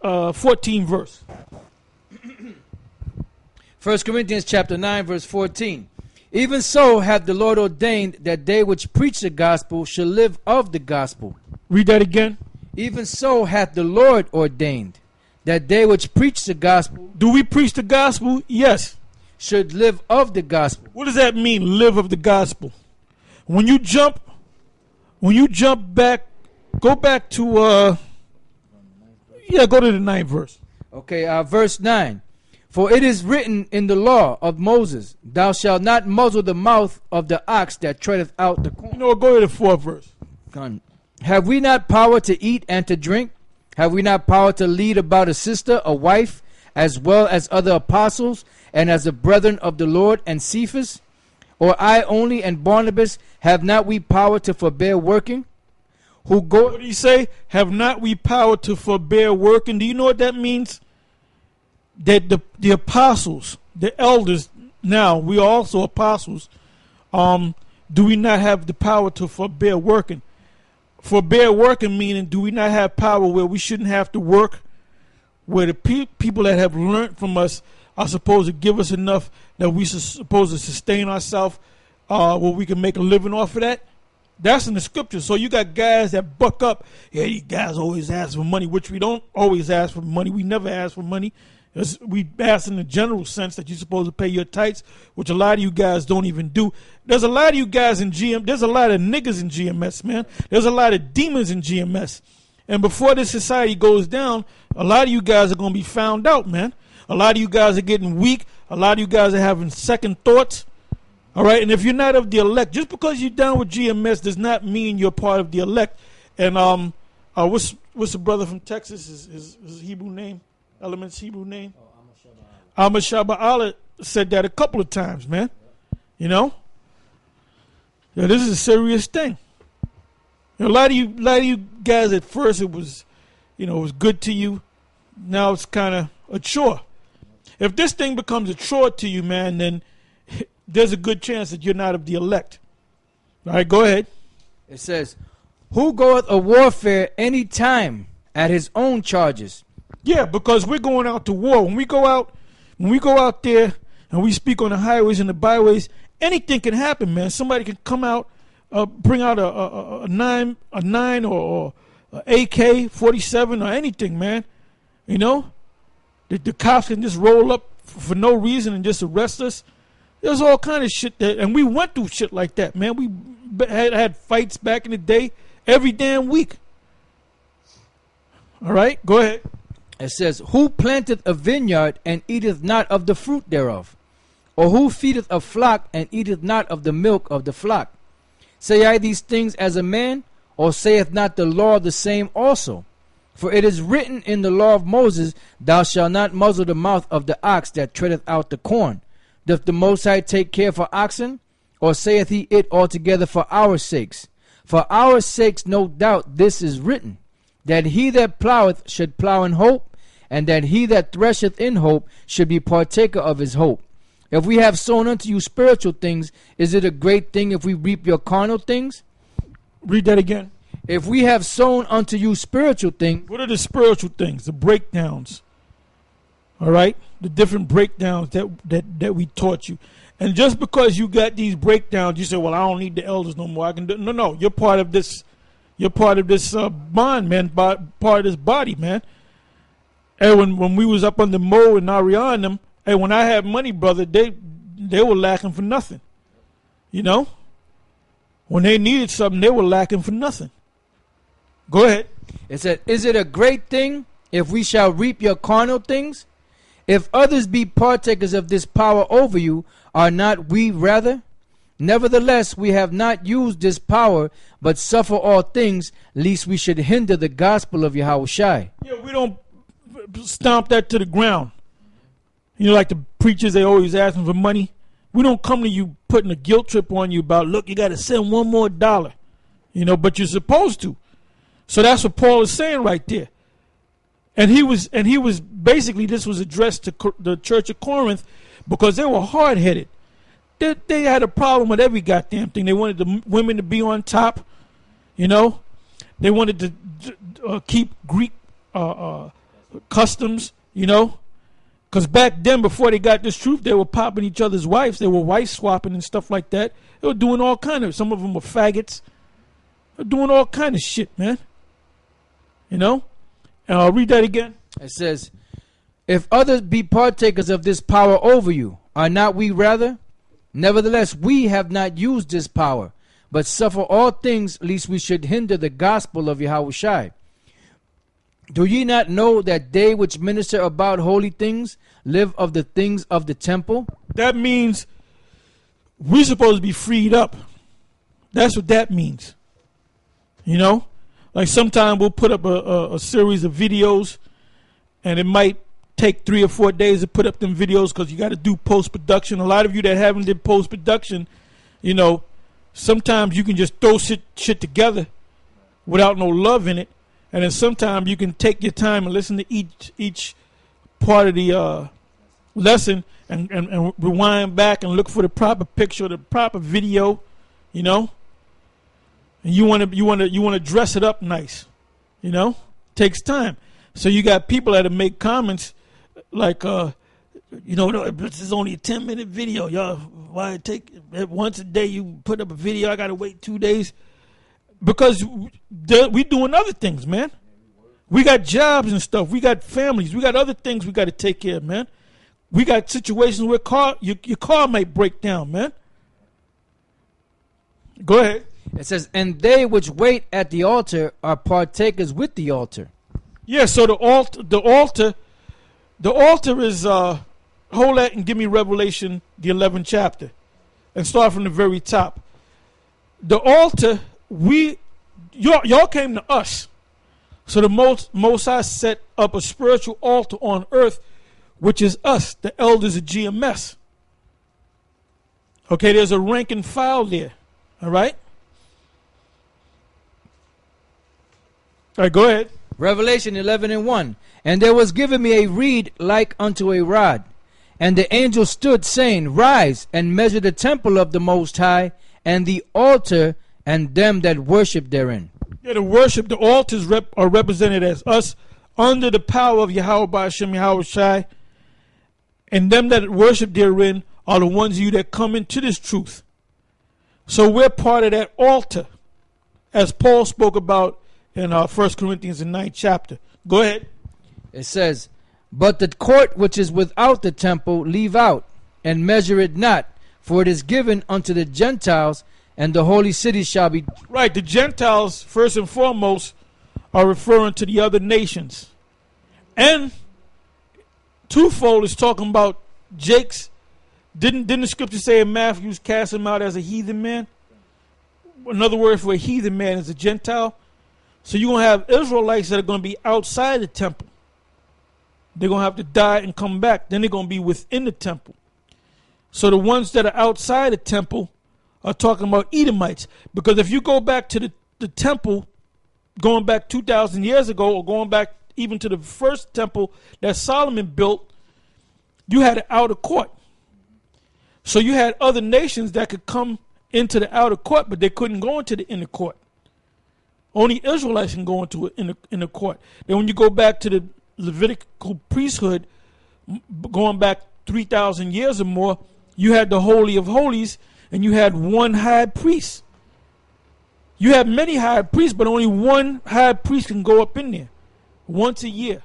14 verse. 1 Corinthians chapter 9, verse 14. Even so hath the Lord ordained that they which preach the gospel shall live of the gospel. Read that again. Even so hath the Lord ordained that they which preach the gospel. Do we preach the gospel? Yes. Should live of the gospel. What does that mean, live of the gospel? When you jump back, go back to, go to the 9th verse. Okay, verse 9. For it is written in the law of Moses, thou shalt not muzzle the mouth of the ox that treadeth out the corn. You know, go to the 4th verse. Have we not power to eat and to drink? Have we not power to lead about a sister, a wife, as well as other apostles, and as the brethren of the Lord and Cephas? Or I only and Barnabas, have not we power to forbear working? What do you say? Have not we power to forbear working? Do you know what that means? That the apostles, the elders, now we are also apostles, do we not have the power to forbear working? Forbear working meaning, do we not have power where we shouldn't have to work, where the people that have learned from us are supposed to give us enough that we supposed to sustain ourselves, where we can make a living off of that? That's in the scripture. So you got guys that buck up. Yeah, you guys always ask for money, which we don't always ask for money. We never ask for money. We ask in the general sense that you're supposed to pay your tithes, which a lot of you guys don't even do. There's a lot of you guys in GM. There's a lot of niggas in GMS, man. There's a lot of demons in GMS. And before this society goes down, a lot of you guys are going to be found out, man. A lot of you guys are getting weak. A lot of you guys are having second thoughts. All right. And if you're not of the elect, just because you're down with GMS does not mean you're part of the elect. And what's the brother from Texas? His Hebrew name? Element's Hebrew name? Ahmad Shaba Allah said that a couple of times, man. You know? Yeah, this is a serious thing. A lot of you guys at first it was good to you. Now it's kind of a chore. If this thing becomes a chore to you, man, then there's a good chance that you're not of the elect. All right, go ahead. It says, who goeth a warfare any time at his own charges? Yeah, because we're going out to war. When we go out there and we speak on the highways and the byways, anything can happen, man. Somebody can come out, bring out a 9 or AK-47 or anything, man. You know, the cops can just roll up for no reason and just arrest us. There's all kind of shit and we went through shit like that, man. We had fights back in the day every damn week. All right, go ahead. It says, who planteth a vineyard and eateth not of the fruit thereof? Or who feedeth a flock and eateth not of the milk of the flock? Say I these things as a man, or saith not the law the same also? For it is written in the law of Moses, thou shalt not muzzle the mouth of the ox that treadeth out the corn. Doth the Most High take care for oxen? Or saith he it altogether for our sakes? For our sakes no doubt this is written, that he that ploweth should plow in hope, and that he that thresheth in hope should be partaker of his hope. If we have sown unto you spiritual things, is it a great thing if we reap your carnal things? Read that again. If we have sown unto you spiritual things. What are the spiritual things? The breakdowns. All right? The different breakdowns that we taught you. And just because you got these breakdowns, you say, well, I don't need the elders no more. I can do. No, you're part of this. You're part of this bond, man. Part of this body, man. And when we was up under Mo and Ariana and them, hey, when I had money, brother, they were lacking for nothing. You know? When they needed something, they were lacking for nothing. Go ahead. It said, is it a great thing if we shall reap your carnal things? If others be partakers of this power over you, are not we rather? Nevertheless, we have not used this power, but suffer all things, lest we should hinder the gospel of Yahushai. Yeah, we don't stomp that to the ground. You know, like the preachers, they always asking for money. We don't come to you putting a guilt trip on you about, look, you got to send $1 more. You know, but you're supposed to. So that's what Paul is saying right there. And he was basically, this was addressed to the church of Corinth because they were hard-headed. They had a problem with every goddamn thing. They wanted the women to be on top, you know. They wanted to keep Greek customs, you know. Because back then, before they got this truth, they were popping each other's wives. They were wife swapping and stuff like that. They were doing all kind of, some of them were faggots. They were doing all kind of shit, man. You know? And I'll read that again. It says, if others be partakers of this power over you, are not we rather? Nevertheless, we have not used this power, but suffer all things, lest we should hinder the gospel of Yahushua. Do ye not know that they which minister about holy things live of the things of the temple? That means we're supposed to be freed up. That's what that means. You know? Like sometimes we'll put up a series of videos, and it might take 3 or 4 days to put up them videos because you got to do post-production. A lot of you that haven't did post-production, you know, sometimes you can just throw shit together without no love in it. And then sometimes you can take your time and listen to each part of the lesson and rewind back and look for the proper picture, the proper video, you know. And you want to dress it up nice, you know. Takes time. So you got people that make comments like, you know, no, this is only a 10-minute video, y'all. Why take once a day? You put up a video. I gotta wait 2 days. Because we doing other things, man. We got jobs and stuff. We got families. We got other things we got to take care of, man. We got situations where your car might break down, man. Go ahead. It says, and they which wait at the altar are partakers with the altar. Yeah, so the altar is, hold that and give me Revelation, the 11th chapter. And start from the very top. The altar... y'all came to us. So the Most High set up a spiritual altar on earth, which is us, the elders of GMS. Okay, there's a rank and file there. All right? All right, go ahead. Revelation 11:1. And there was given me a reed like unto a rod. And the angel stood, saying, Rise and measure the temple of the Most High, and the altar, and them that worship therein. Yeah, the altars are represented as us under the power of Yahweh Ba'ashem Yahweh Shai. And them that worship therein are the ones of you that come into this truth. So we're part of that altar, as Paul spoke about in 1 Corinthians the 9th chapter. Go ahead. It says, but the court which is without the temple leave out, and measure it not, for it is given unto the Gentiles, and the holy city shall be... Right, the Gentiles, first and foremost, are referring to the other nations. And twofold is talking about Jake's... Didn't the scripture say in Matthew, cast him out as a heathen man? Another word for a heathen man is a Gentile. So you're going to have Israelites that are going to be outside the temple. They're going to have to die and come back. Then they're going to be within the temple. So the ones that are outside the temple are talking about Edomites. Because if you go back to the temple, going back 2,000 years ago, or going back even to the first temple that Solomon built, you had an outer court. So you had other nations that could come into the outer court, but they couldn't go into the inner court. Only Israelites can go into an inner court. Then when you go back to the Levitical priesthood, going back 3,000 years or more, you had the Holy of Holies, and you had one high priest. You have many high priests, but only one high priest can go up in there once a year.